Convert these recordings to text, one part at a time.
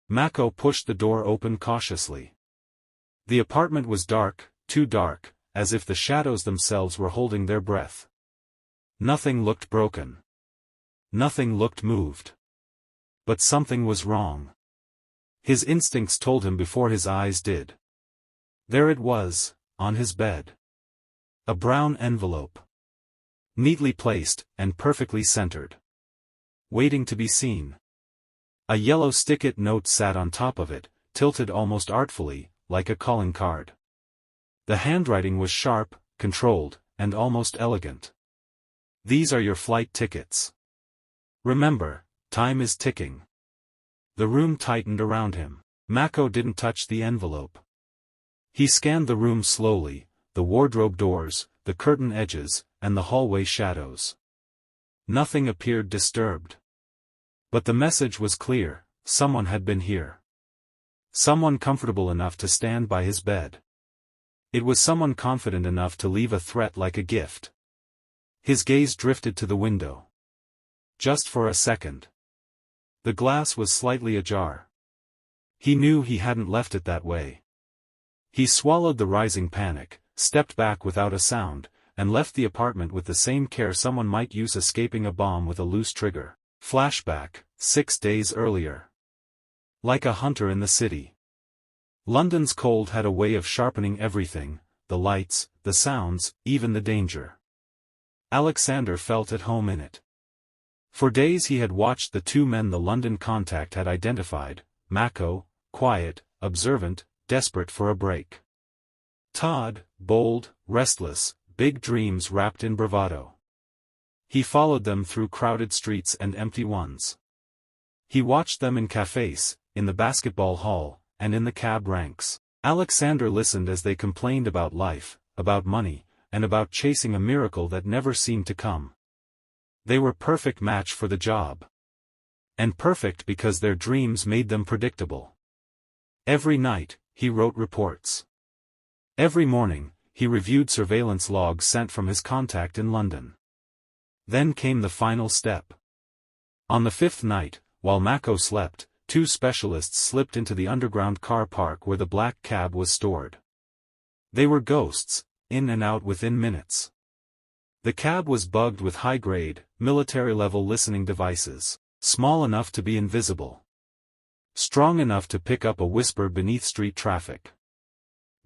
Macko pushed the door open cautiously. The apartment was dark, too dark, as if the shadows themselves were holding their breath. Nothing looked broken. Nothing looked moved. But something was wrong. His instincts told him before his eyes did. There it was, on his bed. A brown envelope. Neatly placed, and perfectly centered. Waiting to be seen. A yellow stick-it note sat on top of it, tilted almost artfully, like a calling card. The handwriting was sharp, controlled, and almost elegant. These are your flight tickets. Remember, time is ticking. The room tightened around him. Macko didn't touch the envelope. He scanned the room slowly, the wardrobe doors, the curtain edges, and the hallway shadows. Nothing appeared disturbed. But the message was clear: someone had been here. Someone comfortable enough to stand by his bed. It was someone confident enough to leave a threat like a gift. His gaze drifted to the window. Just for a second. The glass was slightly ajar. He knew he hadn't left it that way. He swallowed the rising panic, stepped back without a sound, and left the apartment with the same care someone might use escaping a bomb with a loose trigger. Flashback, 6 days earlier. Like a hunter in the city. London's cold had a way of sharpening everything, the lights, the sounds, even the danger. Alaksandar felt at home in it. For days he had watched the two men the London contact had identified: Macko, quiet, observant, desperate for a break. Todd, bold, restless, big dreams wrapped in bravado. He followed them through crowded streets and empty ones. He watched them in cafes, in the basketball hall, and in the cab ranks. Alaksandar listened as they complained about life, about money, and about chasing a miracle that never seemed to come. They were perfect match for the job. And perfect because their dreams made them predictable. Every night, he wrote reports. Every morning, he reviewed surveillance logs sent from his contact in London. Then came the final step. On the 5th night, while Macko slept, 2 specialists slipped into the underground car park where the black cab was stored. They were ghosts, in and out within minutes. The cab was bugged with high-grade, military-level listening devices, small enough to be invisible. Strong enough to pick up a whisper beneath street traffic.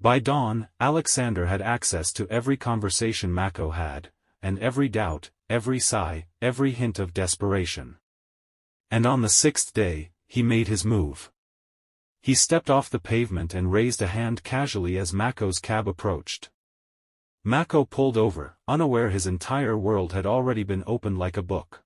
By dawn, Alaksandar had access to every conversation Macko had, and every doubt, every sigh, every hint of desperation. And on the 6th day, he made his move. He stepped off the pavement and raised a hand casually as Macko's cab approached. Macko pulled over, unaware his entire world had already been opened like a book.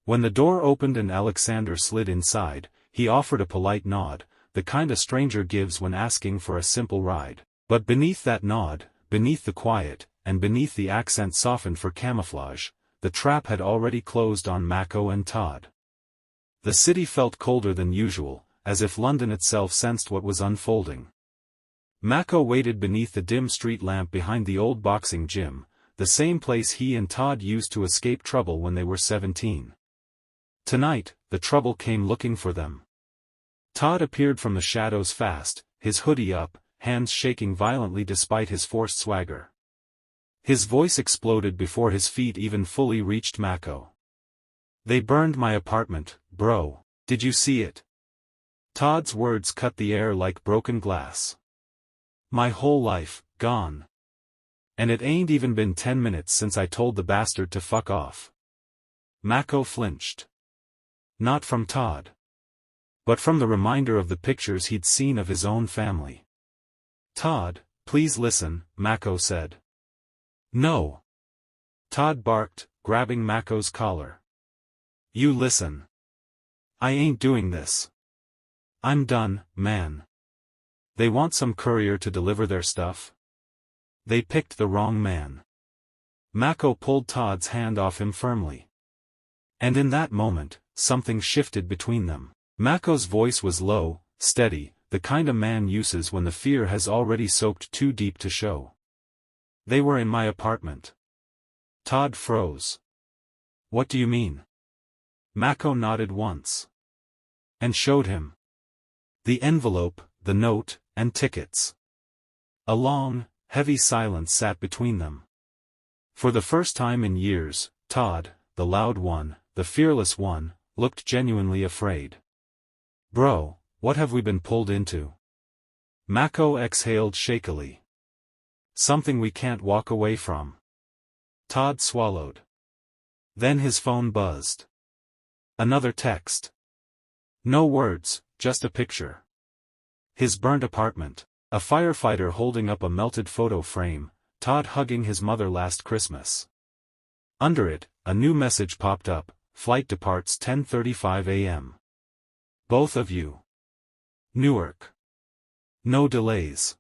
When the door opened and Alaksandar slid inside, he offered a polite nod, the kind a stranger gives when asking for a simple ride. But beneath that nod, beneath the quiet, and beneath the accent softened for camouflage, the trap had already closed on Macko and Todd. The city felt colder than usual, as if London itself sensed what was unfolding. Macko waited beneath the dim street lamp behind the old boxing gym, the same place he and Todd used to escape trouble when they were 17. Tonight, the trouble came looking for them. Todd appeared from the shadows fast, his hoodie up, hands shaking violently despite his forced swagger. His voice exploded before his feet even fully reached Macko. "They burned my apartment, bro, did you see it?" Todd's words cut the air like broken glass. "My whole life, gone. And it ain't even been 10 minutes since I told the bastard to fuck off." Macko flinched. Not from Todd. But from the reminder of the pictures he'd seen of his own family. "Todd, please listen," Macko said. "No." Todd barked, grabbing Macko's collar. "You listen. I ain't doing this. I'm done, man. They want some courier to deliver their stuff. They picked the wrong man." Macko pulled Todd's hand off him firmly. And in that moment, something shifted between them. Macko's voice was low, steady, the kind a man uses when the fear has already soaked too deep to show. "They were in my apartment." Todd froze. "What do you mean?" Macko nodded once. "And showed him. The envelope, the note, and tickets. A long, heavy silence sat between them. For the first time in years, Todd, the loud one, the fearless one, looked genuinely afraid. "Bro, what have we been pulled into?" Macko exhaled shakily. "Something we can't walk away from." Todd swallowed. Then his phone buzzed. Another text. No words, just a picture. His burnt apartment. A firefighter holding up a melted photo frame, Todd hugging his mother last Christmas. Under it, a new message popped up: "Flight departs 10:35 a.m. Both of you. Newark. No delays."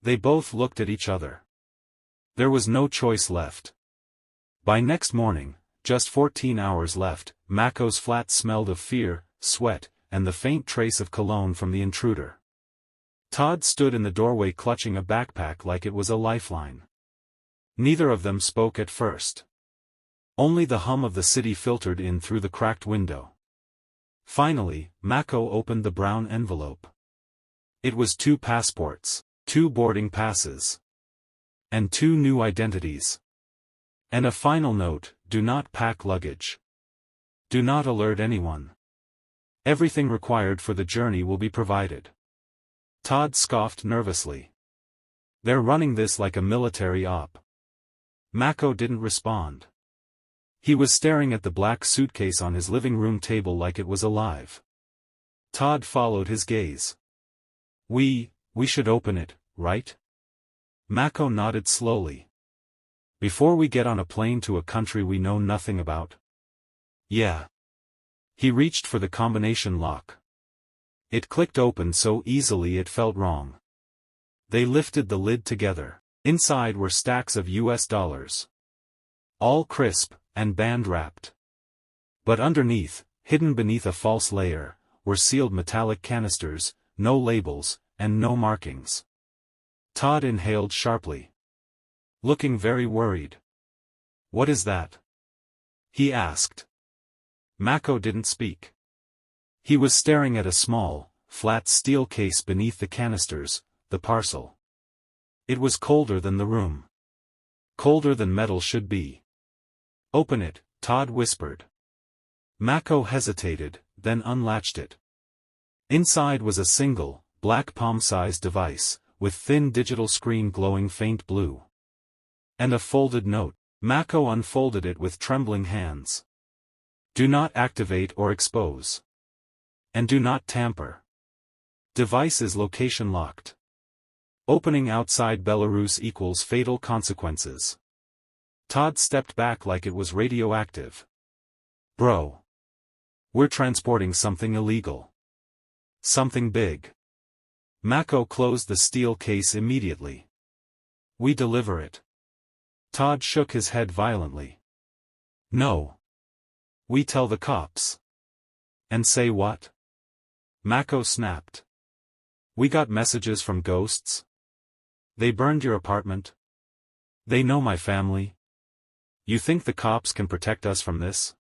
They both looked at each other. There was no choice left. By next morning, just 14 hours left, Macko's flat smelled of fear, sweat, and the faint trace of cologne from the intruder. Todd stood in the doorway clutching a backpack like it was a lifeline. Neither of them spoke at first. Only the hum of the city filtered in through the cracked window. Finally, Macko opened the brown envelope. It was 2 passports, 2 boarding passes, and 2 new identities. And a final note: "Do not pack luggage. Do not alert anyone. Everything required for the journey will be provided." Todd scoffed nervously. "They're running this like a military op." Macko didn't respond. He was staring at the black suitcase on his living room table like it was alive. Todd followed his gaze. We should open it, right?" Macko nodded slowly. "Before we get on a plane to a country we know nothing about?" "Yeah." He reached for the combination lock. It clicked open so easily it felt wrong. They lifted the lid together. Inside were stacks of US dollars. All crisp, and band-wrapped. But underneath, hidden beneath a false layer, were sealed metallic canisters, no labels, and no markings. Todd inhaled sharply. Looking very worried. "What is that?" he asked. Macko didn't speak. He was staring at a small, flat steel case beneath the canisters, the parcel. It was colder than the room. Colder than metal should be. "Open it," Todd whispered. Macko hesitated, then unlatched it. Inside was a single, black palm-sized device, with thin digital screen glowing faint blue. And a folded note. Macko unfolded it with trembling hands. "Do not activate or expose. And do not tamper. Device is location locked. Opening outside Belarus equals fatal consequences." Todd stepped back like it was radioactive. "Bro. We're transporting something illegal. Something big." Macko closed the steel case immediately. "We deliver it." Todd shook his head violently. "No. We tell the cops." "And say what?" Macko snapped. "We got messages from ghosts. They burned your apartment. They know my family. You think the cops can protect us from this?"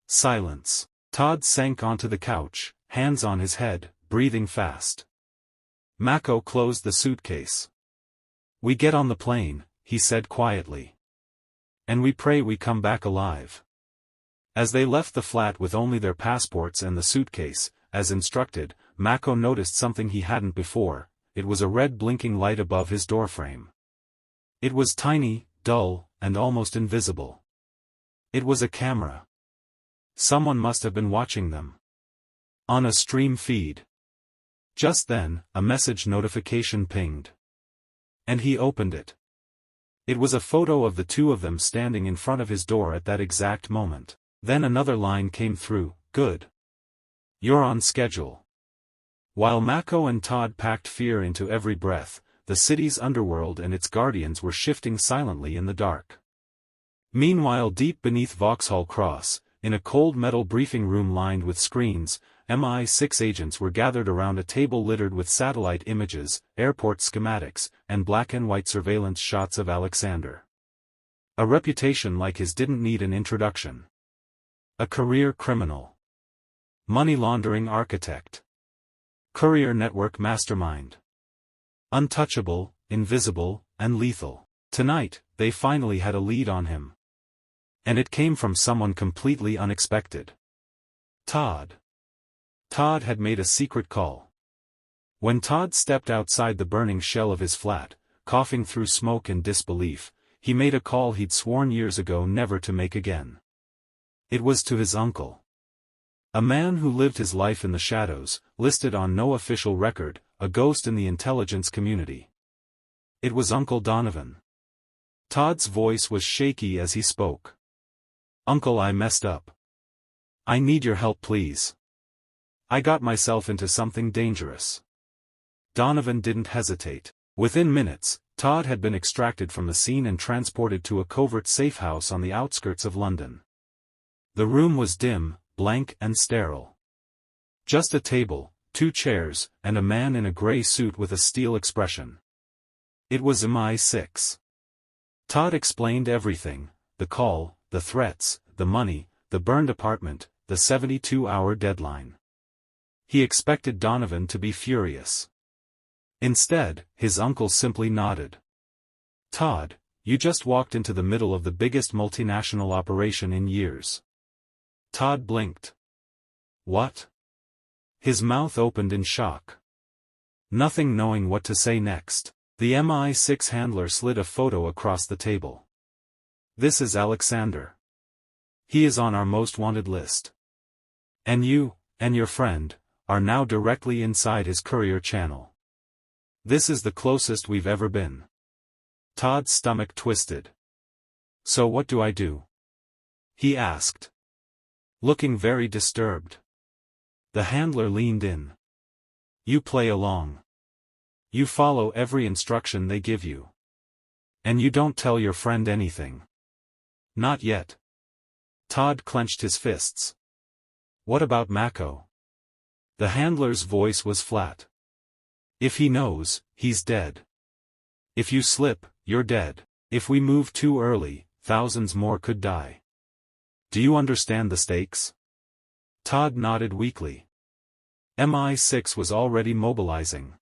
Silence. Todd sank onto the couch, hands on his head, breathing fast. Macko closed the suitcase. "We get on the plane," he said quietly. "And we pray we come back alive." As they left the flat with only their passports and the suitcase, as instructed, Macko noticed something he hadn't before. It was a red blinking light above his doorframe. It was tiny, dull, and almost invisible. It was a camera. Someone must have been watching them. On a stream feed. Just then, a message notification pinged. And he opened it. It was a photo of the two of them standing in front of his door at that exact moment. Then another line came through: "Good. You're on schedule." While Macko and Todd packed fear into every breath, the city's underworld and its guardians were shifting silently in the dark. Meanwhile, deep beneath Vauxhall Cross, in a cold metal briefing room lined with screens, MI6 agents were gathered around a table littered with satellite images, airport schematics, and black and white surveillance shots of Alaksandar. A reputation like his didn't need an introduction. A career criminal. Money-laundering architect. Courier network mastermind. Untouchable, invisible, and lethal. Tonight, they finally had a lead on him. And it came from someone completely unexpected. Todd. Todd had made a secret call. When Todd stepped outside the burning shell of his flat, coughing through smoke and disbelief, he made a call he'd sworn years ago never to make again. It was to his uncle. A man who lived his life in the shadows, listed on no official record, a ghost in the intelligence community. It was Uncle Donovan. Todd's voice was shaky as he spoke. "Uncle, I messed up. I need your help, please. I got myself into something dangerous." Donovan didn't hesitate. Within minutes, Todd had been extracted from the scene and transported to a covert safe house on the outskirts of London. The room was dim, blank and sterile. Just a table, 2 chairs, and a man in a grey suit with a steel expression. It was MI6. Todd explained everything: the call, the threats, the money, the burned apartment, the 72-hour deadline. He expected Donovan to be furious. Instead, his uncle simply nodded. "Todd, you just walked into the middle of the biggest multinational operation in years." Todd blinked. "What?" His mouth opened in shock. Nothing knowing what to say next, the MI6 handler slid a photo across the table. "This is Alaksandar. He is on our most wanted list. And you, and your friend, are now directly inside his courier channel. This is the closest we've ever been." Todd's stomach twisted. "So what do I do?" he asked, looking very disturbed. The handler leaned in. "You play along. You follow every instruction they give you. And you don't tell your friend anything." "Not yet." Todd clenched his fists. "What about Macko?" The handler's voice was flat. "If he knows, he's dead. If you slip, you're dead. If we move too early, thousands more could die. Do you understand the stakes?" Todd nodded weakly. MI6 was already mobilizing.